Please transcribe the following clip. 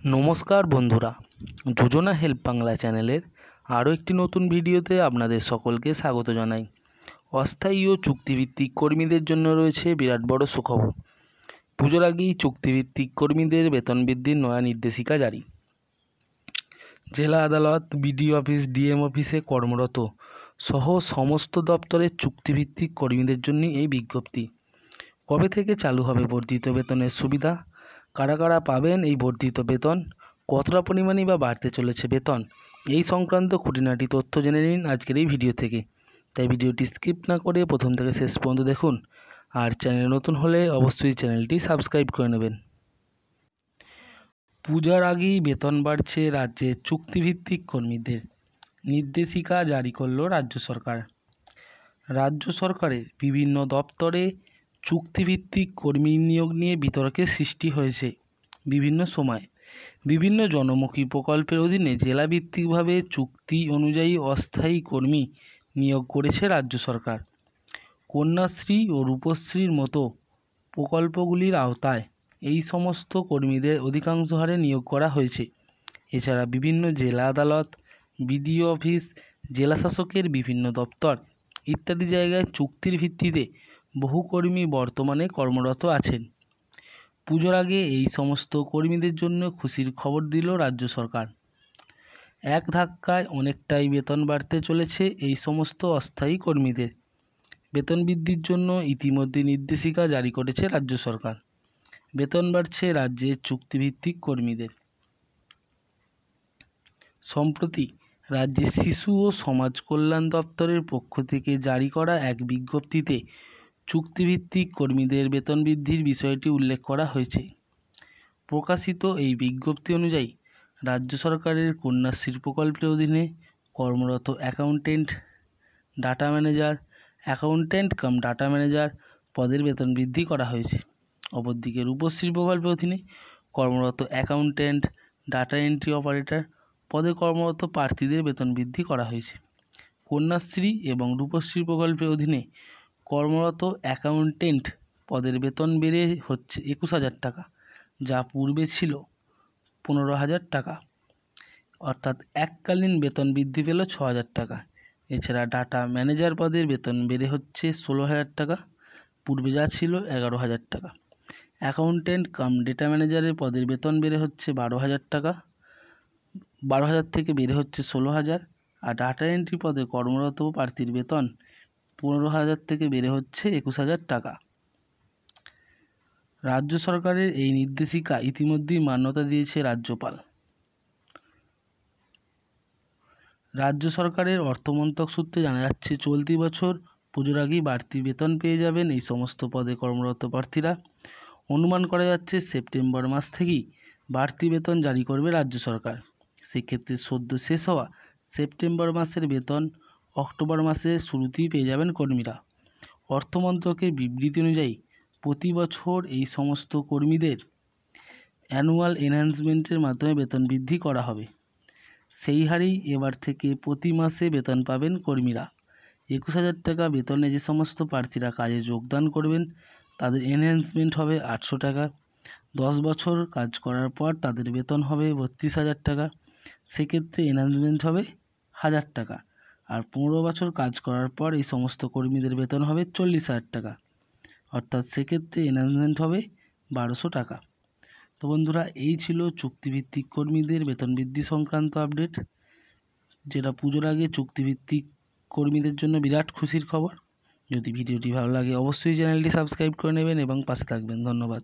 নমস্কার বন্ধুরা, যোজনা হেল্প বাংলা চ্যানেলের আরও একটি নতুন ভিডিওতে আপনাদের সকলকে স্বাগত জানাই। অস্থায়ী ও চুক্তিভিত্তিক কর্মীদের জন্য রয়েছে বিরাট বড় সুখবর। পুজোর আগেই চুক্তিভিত্তিক কর্মীদের বেতন বৃদ্ধির নয়া নির্দেশিকা জারি। জেলা আদালত, বিডিও অফিস, ডিএম অফিসে কর্মরত সহ সমস্ত দপ্তরের চুক্তিভিত্তিক কর্মীদের জন্য এই বিজ্ঞপ্তি। কবে থেকে চালু হবে বর্ধিত বেতনের সুবিধা, কারা কারা পাবেন এই বর্ধিত বেতন, কতটা পরিমাণে বা বাড়তে চলেছে বেতন, এই সংক্রান্ত খুঁটিনাটি তথ্য জেনে নিন আজকের এই ভিডিও থেকে। তাই ভিডিওটি স্কিপ না করে প্রথম থেকে শেষ পর্যন্ত দেখুন, আর চ্যানেল নতুন হলে অবশ্যই চ্যানেলটি সাবস্ক্রাইব করে নেবেন। পূজার আগেই বেতন বাড়ছে রাজ্যের চুক্তিভিত্তিক কর্মীদের, নির্দেশিকা জারি করল রাজ্য সরকার। রাজ্য সরকারের বিভিন্ন দপ্তরে চুক্তিভিত্তিক কর্মী নিয়োগ নিয়ে বিতর্কের সৃষ্টি হয়েছে। বিভিন্ন সময় বিভিন্ন জনমুখী প্রকল্পের অধীনে জেলাভিত্তিকভাবে চুক্তি অনুযায়ী অস্থায়ী কর্মী নিয়োগ করেছে রাজ্য সরকার। কন্যাশ্রী ও রূপশ্রীর মতো প্রকল্পগুলির আওতায় এই সমস্ত কর্মীদের অধিকাংশ হারে নিয়োগ করা হয়েছে। এছাড়া বিভিন্ন জেলা আদালত, বিডিও অফিস, জেলা শাসকের বিভিন্ন দপ্তর ইত্যাদি জায়গায় চুক্তির ভিত্তিতে বহু কর্মী বর্তমানে কর্মরত আছেন। পুজোর আগে এই সমস্ত কর্মীদের জন্য খুশির খবর দিল রাজ্য সরকার। এক ধাক্কায় অনেকটাই বেতন বাড়তে চলেছে এই সমস্ত অস্থায়ী কর্মীদের। বেতন বৃদ্ধির জন্য ইতিমধ্যে নির্দেশিকা জারি করেছে রাজ্য সরকার। বেতন বাড়ছে রাজ্যের চুক্তিভিত্তিক কর্মীদের। সম্প্রতি রাজ্যের শিশু ও সমাজ কল্যাণ দপ্তরের পক্ষ থেকে জারি করা এক বিজ্ঞপ্তিতে চুক্তিভিত্তিক কর্মীদের বেতন বৃদ্ধির বিষয়টি উল্লেখ করা হয়েছে। প্রকাশিত এই বিজ্ঞপ্তি অনুযায়ী রাজ্য সরকারের কন্যাশ্রী প্রকল্পের অধীনে কর্মরত accountant, data manager, data manager পদের বেতন বৃদ্ধি করা হয়েছে। অপরদিকে রূপশ্রী প্রকল্পের অধীনে কর্মরত অ্যাকাউন্টেন্ট, ডাটা এন্ট্রি অপারেটর পদে কর্মরত প্রার্থীদের বেতন বৃদ্ধি করা হয়েছে। কন্যাশ্রী এবং রূপশ্রী প্রকল্পের অধীনে কর্মরত অ্যাকাউন্টেন্ট পদের বেতন বেড়ে হচ্ছে 21,000 টাকা, যা পূর্বে ছিল 15,000 টাকা, অর্থাৎ এককালীন বেতন বৃদ্ধি পেল 6,000 টাকা। এছাড়া ডাটা ম্যানেজার পদের বেতন বেড়ে হচ্ছে 16,000 টাকা, পূর্বে যা ছিল 11,000 টাকা। অ্যাকাউন্টেন্ট ডেটা ম্যানেজারের পদের বেতন বেড়ে হচ্ছে 12,000 টাকা, 12,000 থেকে বেড়ে হচ্ছে 16,000। আর ডাটা এন্ট্রি পদে কর্মরত প্রার্থীর বেতন 15,000 থেকে বেড়ে হচ্ছে 21,000 টাকা। রাজ্য সরকারের এই নির্দেশিকা ইতিমধ্যেই মান্যতা দিয়েছে রাজ্যপাল। রাজ্য সরকারের অর্থমন্ত্রক সূত্রে জানা যাচ্ছে, চলতি বছর পুজোর আগেই বাড়তি বেতন পেয়ে যাবেন এই সমস্ত পদে কর্মরত প্রার্থীরা। অনুমান করা যাচ্ছে সেপ্টেম্বর মাস থেকেই বাড়তি বেতন জারি করবে রাজ্য সরকার। সেক্ষেত্রে সদ্য শেষ হওয়া সেপ্টেম্বর মাসের বেতন অক্টোবর মাসের শুরুতেই পেয়ে যাবেন কর্মীরা। অর্থমন্ত্রকের বিবৃতি অনুযায়ী প্রতি বছর এই সমস্ত কর্মীদের অ্যানুয়াল এনহ্যান্সমেন্টের মাধ্যমে বেতন বৃদ্ধি করা হবে। সেই হারেই এবার থেকে প্রতি মাসে বেতন পাবেন কর্মীরা। 21,000 টাকা বেতনে যে সমস্ত প্রার্থীরা কাজে যোগদান করবেন তাদের এনহ্যান্সমেন্ট হবে 800 টাকা। 10 বছর কাজ করার পর তাদের বেতন হবে 32,000 টাকা, সেক্ষেত্রে এনহ্যান্সমেন্ট হবে 1,000 টাকা। আর 15 বছর কাজ করার পর এই সমস্ত কর্মীদের বেতন হবে 40,000 টাকা, অর্থাৎ সেক্ষেত্রে এনহ্যান্সমেন্ট হবে 1,200 টাকা। তো বন্ধুরা, এই ছিল চুক্তিভিত্তিক কর্মীদের বেতন বৃদ্ধি সংক্রান্ত আপডেট, যেটা পুজোর আগে চুক্তিভিত্তিক কর্মীদের জন্য বিরাট খুশির খবর। যদি ভিডিওটি ভালো লাগে অবশ্যই চ্যানেলটি সাবস্ক্রাইব করে নেবেন এবং পাশে থাকবেন। ধন্যবাদ।